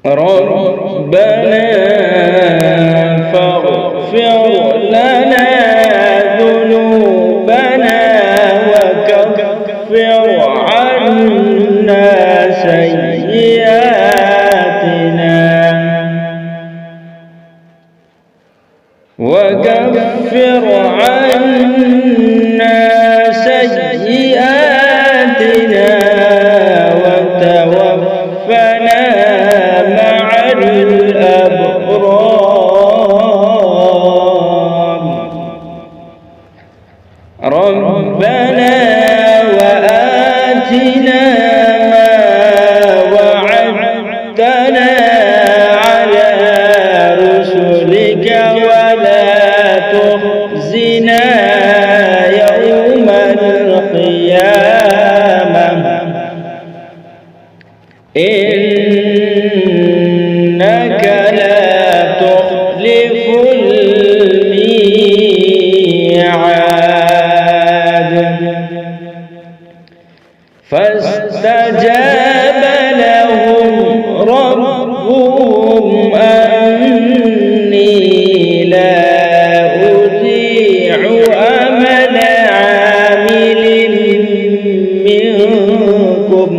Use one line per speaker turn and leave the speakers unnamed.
ربنا فاغفر لنا ذنوبنا وكفر عنا سيئاتنا وتوفنا مع الأبرار. ربنا وآتنا ما وعدتنا على رسلك ولا تخزنا يوم القيامة إنك لا تخلف الميعاد. فاستجاب لهم ربهم أني لا أضيع عمل عامل منكم